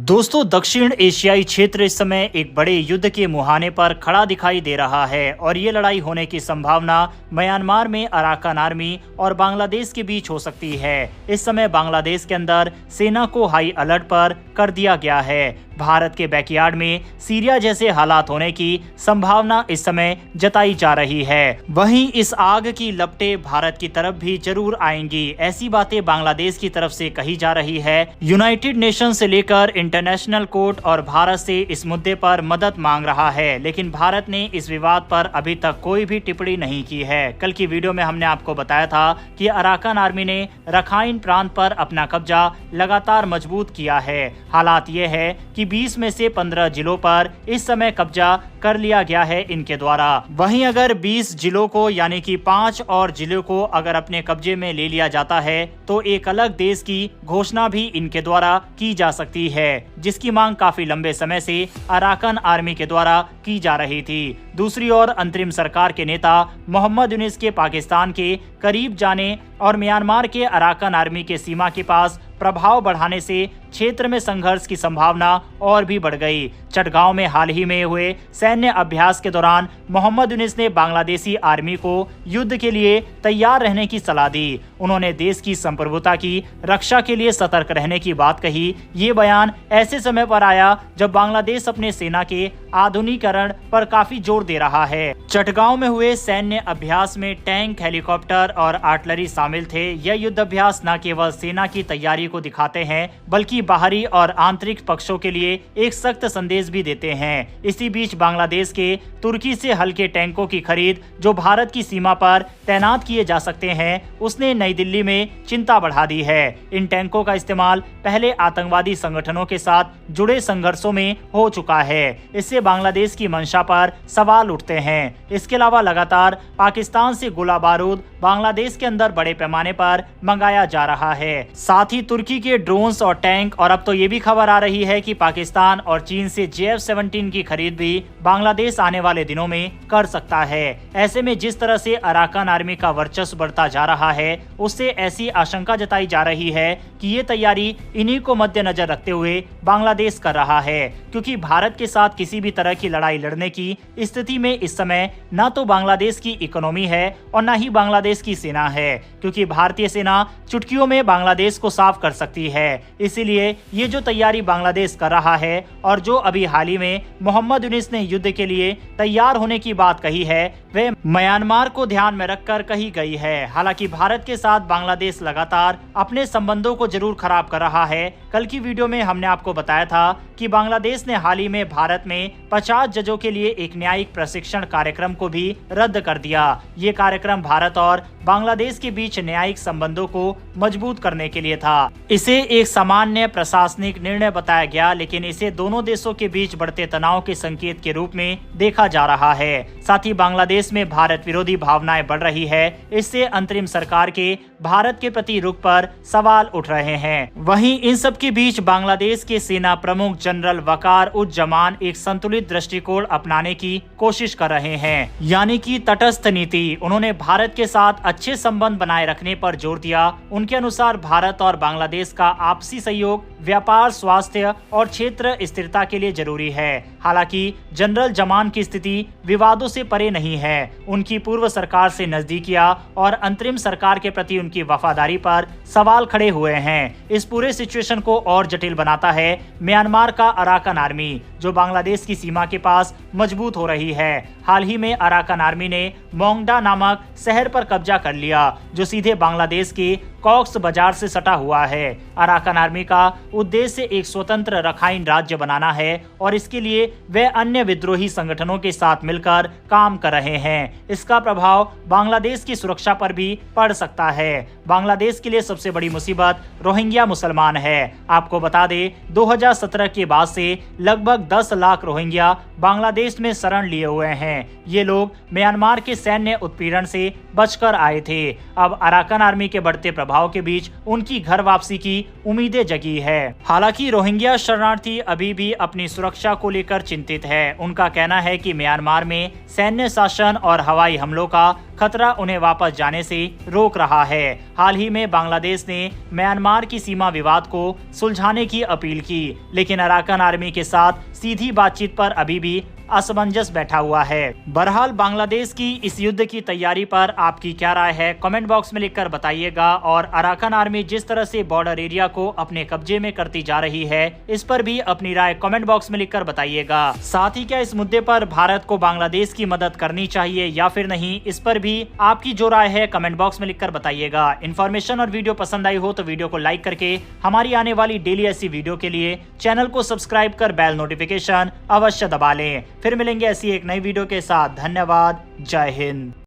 दोस्तों, दक्षिण एशियाई क्षेत्र इस समय एक बड़े युद्ध के मुहाने पर खड़ा दिखाई दे रहा है और ये लड़ाई होने की संभावना म्यांमार में अराकान आर्मी और बांग्लादेश के बीच हो सकती है। इस समय बांग्लादेश के अंदर सेना को हाई अलर्ट पर कर दिया गया है। भारत के बैकयार्ड में सीरिया जैसे हालात होने की संभावना इस समय जताई जा रही है। वहीं इस आग की लपटें भारत की तरफ भी जरूर आएंगी, ऐसी बातें बांग्लादेश की तरफ से कही जा रही है। यूनाइटेड नेशन से लेकर इंटरनेशनल कोर्ट और भारत से इस मुद्दे पर मदद मांग रहा है, लेकिन भारत ने इस विवाद पर अभी तक कोई भी टिप्पणी नहीं की है। कल की वीडियो में हमने आपको बताया था कि अराकान आर्मी ने रखाइन प्रांत पर अपना कब्जा लगातार मजबूत किया है। हालात ये है कि 20 में से 15 जिलों पर इस समय कब्जा कर लिया गया है इनके द्वारा। वहीं अगर 20 जिलों को यानी कि 5 और जिलों को अगर अपने कब्जे में ले लिया जाता है तो एक अलग देश की घोषणा भी इनके द्वारा की जा सकती है, जिसकी मांग काफी लंबे समय से अराकान आर्मी के द्वारा की जा रही थी। दूसरी ओर अंतरिम सरकार के नेता मोहम्मद यूनिस के पाकिस्तान के करीब जाने और म्यांमार के अराकान आर्मी के सीमा के पास प्रभाव बढ़ाने से क्षेत्र में संघर्ष की संभावना और भी बढ़ गई। चटगांव में हाल ही में हुए सैन्य अभ्यास के दौरान मोहम्मद यूनिस ने बांग्लादेशी आर्मी को युद्ध के लिए तैयार रहने की सलाह दी। उन्होंने देश की संप्रभुता की रक्षा के लिए सतर्क रहने की बात कही। ये बयान ऐसे समय पर आया जब बांग्लादेश अपने सेना के आधुनिकीकरण पर काफी जोर दे रहा है। चटगांव में हुए सैन्य अभ्यास में टैंक, हेलीकॉप्टर और आर्टिलरी शामिल थे। यह युद्ध अभ्यास न केवल सेना की तैयारी को दिखाते हैं बल्कि बाहरी और आंतरिक पक्षों के लिए एक सख्त संदेश भी देते हैं। इसी बीच बांग्लादेश के तुर्की से हल्के टैंकों की खरीद जो भारत की सीमा पर तैनात किए जा सकते हैं, उसने नई दिल्ली में चिंता बढ़ा दी है। इन टैंकों का इस्तेमाल पहले आतंकवादी संगठनों के साथ जुड़े संघर्षों में हो चुका है। इससे बांग्लादेश की मंशा पर सवाल उठते हैं। इसके अलावा लगातार पाकिस्तान से गोला बारूद बांग्लादेश के अंदर बड़े पैमाने पर मंगाया जा रहा है। साथ ही तुर्की के ड्रोन्स और टैंक, और अब तो ये भी खबर आ रही है कि पाकिस्तान और चीन से JF-17 की खरीद भी बांग्लादेश आने वाले दिनों में कर सकता है। ऐसे में जिस तरह से अराकान आर्मी का वर्चस्व बढ़ता जा रहा है, उससे ऐसी आशंका जताई जा रही है कि ये तैयारी इन्हीं को मद्देनजर रखते हुए बांग्लादेश कर रहा है, क्योंकि भारत के साथ किसी भी तरह की लड़ाई लड़ने की स्थिति में इस समय न तो बांग्लादेश की इकोनॉमी है और न ही बांग्लादेश की सेना है, क्योंकि भारतीय सेना चुटकियों में बांग्लादेश को साफ कर सकती है। इसीलिए ये जो तैयारी बांग्लादेश कर रहा है और जो अभी हाल ही में मोहम्मद यूनिस ने युद्ध के लिए तैयार होने की बात कही है, वे म्यांमार को ध्यान में रखकर कही गई है। हालांकि भारत के साथ बांग्लादेश लगातार अपने संबंधों को जरूर खराब कर रहा है। कल की वीडियो में हमने आपको बताया था कि बांग्लादेश ने हाल ही में भारत में 50 जजों के लिए एक न्यायिक प्रशिक्षण कार्यक्रम को भी रद्द कर दिया। ये कार्यक्रम भारत और बांग्लादेश के बीच न्यायिक संबंधों को मजबूत करने के लिए था। इसे एक सामान्य प्रशासनिक निर्णय बताया गया, लेकिन इसे दोनों देशों के बीच बढ़ते तनाव के संकेत के रूप में देखा जा रहा है। साथ ही बांग्लादेश में भारत विरोधी भावनाएं बढ़ रही है। इससे अंतरिम सरकार के भारत के प्रति रुख पर सवाल उठ रहे हैं। वहीं इन सब के बीच बांग्लादेश के सेना प्रमुख जनरल वकार उज जमान एक संतुलित दृष्टिकोण अपनाने की कोशिश कर रहे हैं, यानी कि तटस्थ नीति। उन्होंने भारत के साथ अच्छे संबंध बनाए रखने पर जोर दिया। उनके अनुसार भारत और बांग्लादेश का आपसी सहयोग व्यापार, स्वास्थ्य और क्षेत्र स्थिरता के लिए जरूरी है। हालांकि जनरल जमान की स्थिति विवादों से परे नहीं है। उनकी पूर्व सरकार से नजदीकियां और अंतरिम सरकार के प्रति उनकी वफादारी पर सवाल खड़े हुए हैं। इस पूरे सिचुएशन को और जटिल बनाता है म्यांमार का अराकान आर्मी, जो बांग्लादेश की सीमा के पास मजबूत हो रही है। हाल ही में अराकान आर्मी ने मोंगडा नामक शहर पर कब्जा कर लिया, जो सीधे बांग्लादेश के कॉक्स बाजार से सटा हुआ है। अराकान आर्मी का उद्देश्य एक स्वतंत्र रखाइन राज्य बनाना है और इसके लिए वे अन्य विद्रोही संगठनों के साथ मिलकर काम कर रहे हैं। इसका प्रभाव बांग्लादेश की सुरक्षा पर भी पड़ सकता है। बांग्लादेश के लिए सबसे बड़ी मुसीबत रोहिंग्या मुसलमान है। आपको बता दें, 2017 के बाद से लगभग 10 लाख रोहिंग्या बांग्लादेश में शरण लिए हुए हैं। ये लोग म्यांमार के सैन्य उत्पीड़न से बचकर आए थे। अब अराकान आर्मी के बढ़ते प्रभाव के बीच उनकी घर वापसी की उम्मीदें जगी है। हालांकि रोहिंग्या शरणार्थी अभी भी अपनी सुरक्षा को लेकर चिंतित है। उनका कहना है कि म्यांमार में सैन्य शासन और हवाई हमलों का खतरा उन्हें वापस जाने से रोक रहा है। हाल ही में बांग्लादेश ने म्यांमार की सीमा विवाद को सुलझाने की अपील की, लेकिन अराकान आर्मी के साथ सीधी बातचीत पर अभी भी असमंजस बैठा हुआ है। बहरहाल बांग्लादेश की इस युद्ध की तैयारी पर आपकी क्या राय है, कमेंट बॉक्स में लिखकर बताइएगा। और अराकान आर्मी जिस तरह से बॉर्डर एरिया को अपने कब्जे में करती जा रही है, इस पर भी अपनी राय कमेंट बॉक्स में लिखकर बताइएगा। साथ ही क्या इस मुद्दे पर भारत को बांग्लादेश की मदद करनी चाहिए या फिर नहीं, इस पर भी आपकी जो राय है कमेंट बॉक्स में लिखकर बताइएगा। इन्फॉर्मेशन और वीडियो पसंद आई हो तो वीडियो को लाइक करके हमारी आने वाली डेली ऐसी वीडियो के लिए चैनल को सब्सक्राइब कर बेल नोटिफिकेशन अवश्य दबा लें। फिर मिलेंगे ऐसी एक नई वीडियो के साथ। धन्यवाद। जय हिंद।